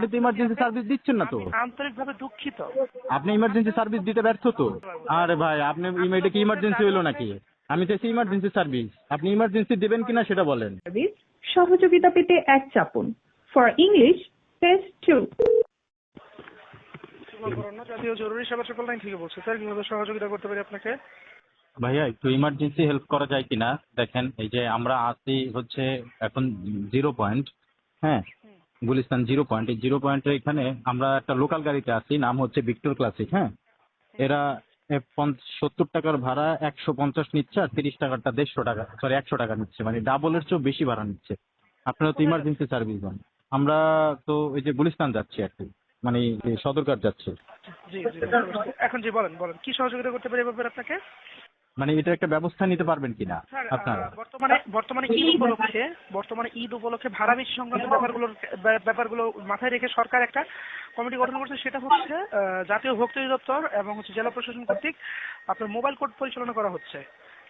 আপনি তো emergency service দিচ্ছেন না তো। আমি আন্তরিকভাবে দুঃখিত। আপনি ইমার্জেন্সি সার্ভিস দিতে ব্যর্থ তো। আরে ভাই আপনি এটা কি ইমার্জেন্সি হলো নাকি? আমি চাইছি ইমার্জেন্সি সার্ভিস, আপনি ইমার্জেন্সি দেবেন কিনা সেটা বলেন। সার্ভিস সহযোগিতা পেতে 1 চাপুন। For English press 2। জাতীয় জরুরি সেবা ট্রিপল নাইন থেকে বলছি স্যার, কিভাবে সহযোগিতা করতে পারি আপনাকে? ভাইয়া একটু ইমার্জেন্সি হেল্প করা যায় কিনা দেখেন। এই যে আমরা আসি হচ্ছে এখন 0 পয়েন্ট, হ্যাঁ, গুলিস্তান 0 পয়েন্ট। এই 0 পয়েন্টের এখানে আমরা একটা লোকাল গাড়িতে আসি, নাম হচ্ছে ভিক্টর ক্লাসিক। হ্যাঁ, এরা 70 টাকার ভাড়া 150 নিচ্ছে, আর 30 টাকারটা 150 টাকা, সরি 100 টাকা নিচ্ছে, মানে ডাবলের চেয়েও বেশি ভাড়া নিচ্ছে। আপনারা তো ইমার্জেন্সি সার্ভিস দেন। আমরা তো এই যে গুলিস্তান যাচ্ছি আর কি, মানে এই সদরঘাট যাচ্ছি। জি জি বুঝতে পারছি। এখন জি বলেন বলেন কি সহযোগিতা করতে পারি ব্যাপারে আপনাকে? মানে এটা একটা ব্যবস্থা নিতে পারবেন কিনা স্যার আপনারা? বর্তমানে ঈদ উপলক্ষে ভাড়া বেশি সংক্রান্ত ব্যাপারগুলো মাথায় রেখে সরকার একটা কমিটি গঠন করছে। সেটা হচ্ছে জাতীয় ভোক্তা অধিদপ্তর এবং হচ্ছে জেলা প্রশাসন কর্তৃক আপনার মোবাইল কোড পরিচালনা করা হচ্ছে।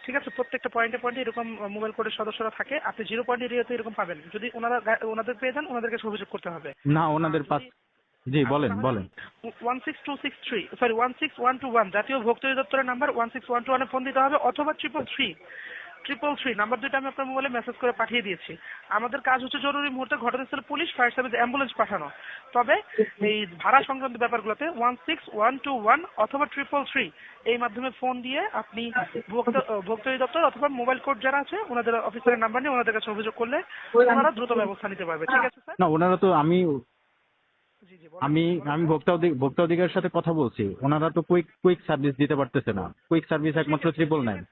ঠিক আছে, প্রত্যেকটা পয়েন্টে পয়েন্টে এরকম মোবাইল কোডের সদস্যরা থাকে। আপনি 0 পয়েন্ট এরিয়াতে এরকম পাবেন। যদি ওনাদের পেয়ে যান, ওনাদের কাছে অভিযোগ করতে হবে। না ওনাদের পাস, জি বলেন বলেন। 16263 সরি 16121 জাতীয় ভোক্তা অধিদপ্তরের নাম্বার 16121 ফোন দিতে হবে, অথবা 333 নাম্বার দুইটা আমি আপনার মোবাইলে মেসেজ করে পাঠিয়ে দিয়েছি। আমাদের কাজ হচ্ছে জরুরি মুহূর্তে ঘটনাস্থলে পুলিশ, ফায়ার সার্ভিস, অ্যাম্বুলেন্স পাঠানো। তবে এই ভাড়া সংক্রান্ত ব্যাপারগুলোতে 16121 অথবা 333 এই মাধ্যমে ফোন দিয়ে আপনি ভোক্তা অধিদপ্তর অথবা মোবাইল কোড যারা আছে ওনাদের অফিসারের নাম্বার নিয়ে ওনাদের কাছে অভিযোগ করলে ওনারা দ্রুত ব্যবস্থা নিতে পারবে। ঠিক আছে স্যার? না ওনারা তো আমি জি জি আমি আমি ভোক্তা অধিকারের সাথে কথা বলছি, ওনারা তো কুইক সার্ভিস দিতে পারতেছে না। কুইক সার্ভিস একমাত্র 999।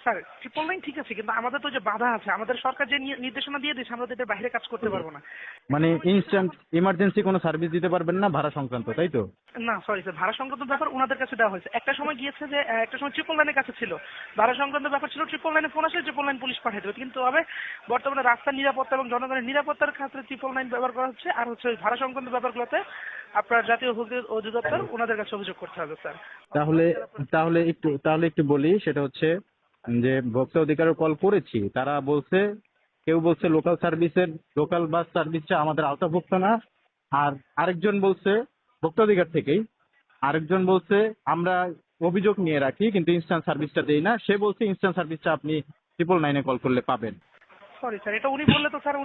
স্যার 999 ঠিক আছে, কিন্তু আমাদের তো যে বাধা আছে, আমাদের সরকার যে নির্দেশনা দিয়ে দিয়েছে, আমরা তো এটার বাইরে কাজ করতে পারবো না। মানে ইনস্ট্যান্ট ইমার্জেন্সি কোনো সার্ভিস দিতে পারবেন না ভাড়া সংক্রান্ত, তাই তো? না সরি স্যার, ভাড়া সংক্রান্ত ব্যাপার ওনাদের কাছে দেওয়া হয়েছে। একটা সময় গিয়েছে যে একটা সময় 999 কাছে ছিল, ভাড়া সংক্রান্ত ব্যাপার ছিল 999 ফোন আসলে 999 পুলিশ পাঠিয়ে দেবে। কিন্তু তবে বর্তমানে রাস্তার নিরাপত্তা এবং জনগণের নিরাপত্তার ক্ষেত্রে 999 ব্যবহার করা হচ্ছে। আর হচ্ছে ওই ভাড়া সংক্রান্ত ব্যাপারগুলোতে আপনার জাতীয় ভোক্তা অধিদপ্তর ওনাদের কাছে অভিযোগ করতে হবে স্যার। তাহলে তাহলে একটু বলি, সেটা হচ্ছে যে ভোক্তা অধিকারের কল করেছি, তারা বলছে, কেউ বলছে লোকাল বাস সার্ভিসটা আমাদের আওতাভুক্ত না, আর আরেকজন বলছে ভোক্তা অধিকার থেকেই, আরেকজন বলছে আমরা অভিযোগ নিয়ে রাখি কিন্তু ইনস্ট্যান্ট সার্ভিসটা দেই না। সে বলছে ইনস্ট্যান্ট সার্ভিসটা আপনি 999 কল করলে পাবেন। সরি স্যার, এটা উনি বললে তো স্যার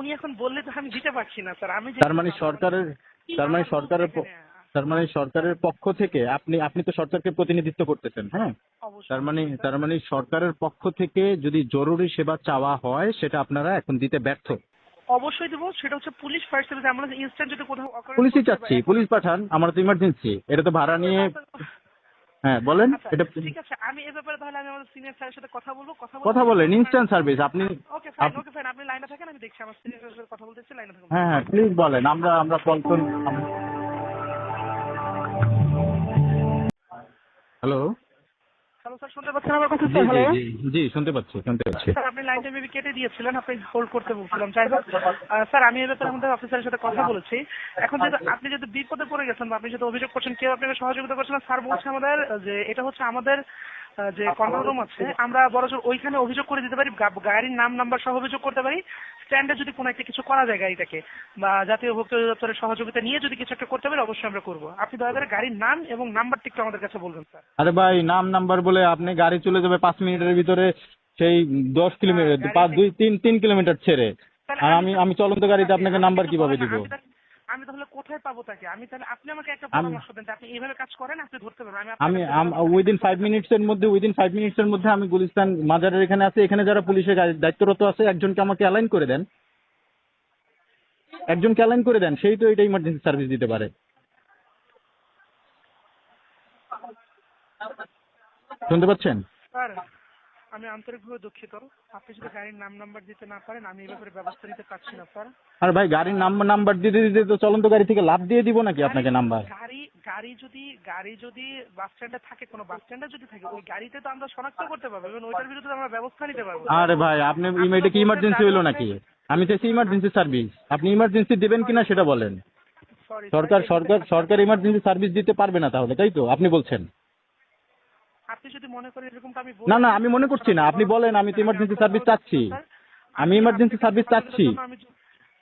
উনি এখন বললে তো আমি দিতে পারছি না স্যার। আমি তার মানে সরকারের তার মানে সরকারের প- তার মানে সরকারের পক্ষ থেকে আপনি তো সরকারকে প্রতিনিধিত্ব করতেছেন, হ্যাঁ? তার মানে সরকারের পক্ষ থেকে যদি জরুরি সেবা চাওয়া হয় সেটা আপনারা এখন দিতে ব্যর্থ। অবশ্যই দেবো, সেটা হচ্ছে police, fire service, ambulance, instant যদি কোথাও পুলিশই চাচ্ছি, পুলিশ পাঠান, আমরা তো ইমার্জেন্সি, এটা তো ভাড়া নিয়ে। হ্যাঁ বলেন। আচ্ছা এটা ঠিক আছে, আমি এ ব্যাপারে তাহলে আমি আমাদের সিনিয়র স্যারের সাথে কথা বলবো। কথা বলেন ইনস্ট্যান্ট সার্ভিস আপনি। ওকে ফাইন আপনি লাইনে থাকেন, আমি দেখছি আমার সিনিয়র স্যারের সাথে কথা বলতেছি, লাইনে থাকুন। হ্যাঁ হ্যাঁ প্লিজ বলেন, আমরা কল করুন। Hello hello. স্যার, শুনতে পাচ্ছেন আমার কথা জি স্যার? জি হ্যালো জি জি শুনতে পাচ্ছি। স্যার, আপনি লাইনটা মেবি কেটে দিয়েছিলেন, আপনি হোল্ড করতে বলছিলাম। যাই হোক স্যার, আমি এ ব্যাপারে আমাদের অফিসারের সাথে কথা বলেছি। এখন যদি আপনি যদি বিপদে পড়ে গেছেন বা আপনি যদি অভিযোগ করছেন কেউ আপনাকে সহযোগিতা করছেন না, স্যার বলছে আমাদের যে এটা হচ্ছে আমাদের যে কন্ট্রোল রুম আছে, আমরা বরঞ্চ ওইখানে অভিযোগ করে দিতে পারি, গাড়ির নাম নাম্বার সহ অভিযোগ করতে পারি। স্ট্যান্ডে যদি কোনো একটা কিছু করা যায় গাড়িটাকে, বা জাতীয় ভোক্তা অধিদপ্তরের সহযোগিতা নিয়ে যদি কিছু একটা করতে পারি, অবশ্যই আমরা করবো। আপনি দয়া করে গাড়ির নাম এবং নাম্বারটা একটু আমাদের কাছে বলবেন স্যার। আরে ভাই নাম নাম্বার বলে আপনি গাড়ি চলে যাবে 5 মিনিটের ভিতরে, সেই 10 কিলোমিটার 3 কিলোমিটার ছেড়ে, তাহলে আর আমি চলন্ত গাড়িতে আপনাকে নাম্বার কিভাবে দিব? আমি তাহলে কোথায় পাবো তাকে? আপনি আমাকে একটা পরামর্শ দেন যে আপনি এইভাবে কাজ করেন, আপনি ধরতে পারবেন। আমি উইদিন 5 মিনিটসের মধ্যে আমি গুলিস্তান মাজারের এখানে আছি, এখানে যারা পুলিশের দায়িত্বরত আছে একজনকে আমাকে অ্যালাইন করে দেন, সেই তো এটা ইমার্জেন্সি সার্ভিস দিতে পারে। শুনতে পাচ্ছেন? স্যার আমি আন্তরিকভাবে দুঃখিত, আপনি যদি গাড়ির নাম নাম্বার দিতে না পারেন, আমি এই ব্যাপারে ব্যবস্থা নিতে পারছি না স্যার। আর ভাই গাড়ির নাম্বার দিতে দিতে তো চলন্ত গাড়ি থেকে লাভ দিয়ে দিব নাকি আপনাকে নাম্বার? গাড়ি যদি বাস স্ট্যান্ডে থাকে, কোনো বাস স্ট্যান্ডে যদি থাকে, ওই গাড়িতে তো আমরা শনাক্ত করতে পারবো এবং ওইটার বিরুদ্ধে আমরা ব্যবস্থা নিতে পারবো। আরে ভাই আপনি এটা কি ইমার্জেন্সি হলো নাকি? আমি চাইছি ইমার্জেন্সি সার্ভিস, আপনি ইমার্জেন্সি দেবেন কিনা সেটা বলেন। সরি সরকার ইমার্জেন্সি সার্ভিস দিতে পারবে না তাহলে, তাই তো আপনি বলছেন? আপনি যদি মনে করেন এরকমটা আমি না আমি মনে করছি না, আপনি বলেন। আমি তো ইমার্জেন্সি সার্ভিস চাচ্ছি, আমি ইমার্জেন্সি সার্ভিস চাচ্ছি।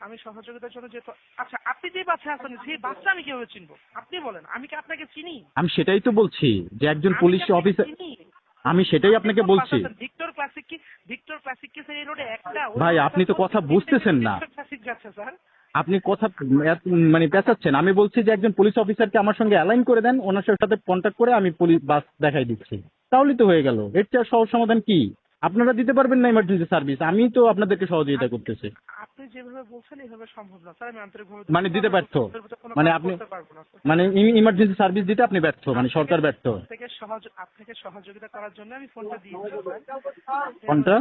আমি সহযোগিতার জন্য যেহেতু, আচ্ছা আপনি যে বাচ্চা আছেন সেই বাচ্চা আমি কিভাবে চিনবো? আপনি বলেন, আমি কি আপনাকে চিনি? আমি সেটাই তো বলছি যে একজন আমি পুলিশ কি আপনাকে অফিসার, চিনি? আমি সেটাই আপনি আপনাকে কোন বলছি। বাচ্চা আছেন? ভিক্টর ক্লাসিক কি স্যার এই রোডে একটা? ওই ভাই রোডে আপনি তো স্যার কথা প্রত্যেক বুঝতেছেন দিন না, ভিক্টর ক্লাসিক যাচ্ছে স্যার। আপনি কথা মানে পেঁচাচ্ছেন। আমি বলছি যে একজন পুলিশ অফিসারকে আমার সঙ্গে অ্যালাইন করে দেন, ওনার সাথে কন্ট্যাক্ট করে আমি পুলিশ বাস দেখাই দিচ্ছি, তাহলেই তো হয়ে গেল। এর চেয়ে সহজ সমাধান কি? আপনারা দিতে পারবেন না ইমার্জেন্সি সার্ভিস, আমি তো আপনাদেরকে সহযোগিতা করতেছি। আপনি যেভাবে বলছেন এইভাবে সম্ভব না স্যার, আমি আন্তরিকভাবে মানে দিতে ব্যর্থ, কোনো মানে কাজ আপনি করতে পারবো না স্যার। মানে ইমার্জেন্সি সার্ভিস দিতে আপনি ব্যর্থ, মানে সরকার ব্যর্থ। আপনাকে সহযোগিতা করার জন্য আমি ফোনটা দিয়েছি স্যার। কোনটা?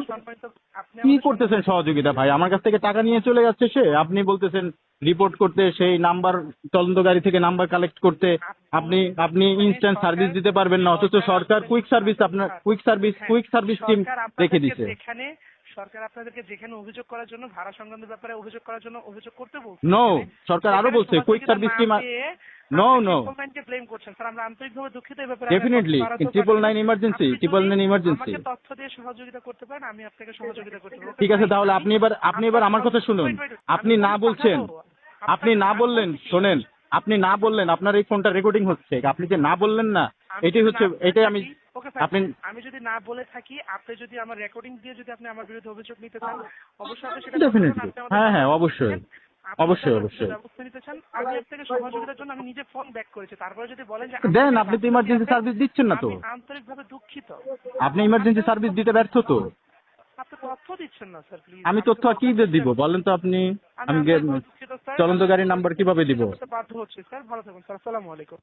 আপনি কি আমাদের করতেছেন সহযোগিতা ভাই? আমার কাছ থেকে টাকা নিয়ে চলে যাচ্ছে সে, আপনি বলতেছেন রিপোর্ট করতে, সেই নাম্বার তদন্তকারী থেকে নাম্বার কালেক্ট করতে। আপনি ইনস্ট্যান্ট সার্ভিস দিতে পারবেন না, অথচ সরকার কুইক সার্ভিস, আপনার কুইক সার্ভিস টিম রেখে দিছে। সরকার আপনাদেরকে যেখানে অভিযোগ করার জন্য, ভাড়া সংক্রান্ত ব্যাপারে অভিযোগ করার জন্য অভিযোগ করতে বলছে। নো, সরকার আরো বলছে quick service team. No, blame করছেন স্যার, আমরা আন্তরিকভাবে দুঃখিত এই ব্যাপারে। Definitely 999 emergency, 999 emergency. আমাকে তথ্য দিয়ে সহযোগিতা করতে পারেন, আমি আপনাকে সহযোগিতা করতে পারবো। ঠিক আছে, তাহলে আপনি এবার আমার কথা শুনুন। আপনি না বলছেন, আপনি না বললেন, শোনেন, আপনি না বললেন, আপনার এই ফোনটা রেকর্ডিং হচ্ছে, আপনি যে না বললেন না, এটাই আমি আপনি আমি যদি না বলে থাকি, আপনি যদি আমার রেকর্ডিং দিয়ে যদি আপনি আমার বিরুদ্ধে অভিযোগ নিতে চান, অবশ্যই আপনি সেটা করতে পারেন। ডেফিনেটলি, আপনি আমাদের হ্যাঁ, অবশ্যই, আপনি অবশ্যই, যদি অবশ্যই ব্যবস্থা নিতে চান, আমি আপনাকে সহযোগিতার জন্য আমি নিজে ফোন ব্যাক করেছি। তারপরে যদি বলেন যে দেন, আপনি তো ইমার্জেন্সি সার্ভিস দিচ্ছেন না তো। আমি আন্তরিকভাবে দুঃখিত। আপনি ইমার্জেন্সি সার্ভিস দিতে ব্যর্থ তো। আপনি তথ্য দিচ্ছেন না স্যার, প্লিজ। আমি তথ্য কি দিয়ে দিব বলেন তো আপনি? আমি দুঃখিত স্যার, চলন্ত গাড়ির নাম্বার কিভাবে দিব? বাধ্য হচ্ছি স্যার। ভালো থাকুন স্যার, আসসালামু আলাইকুম।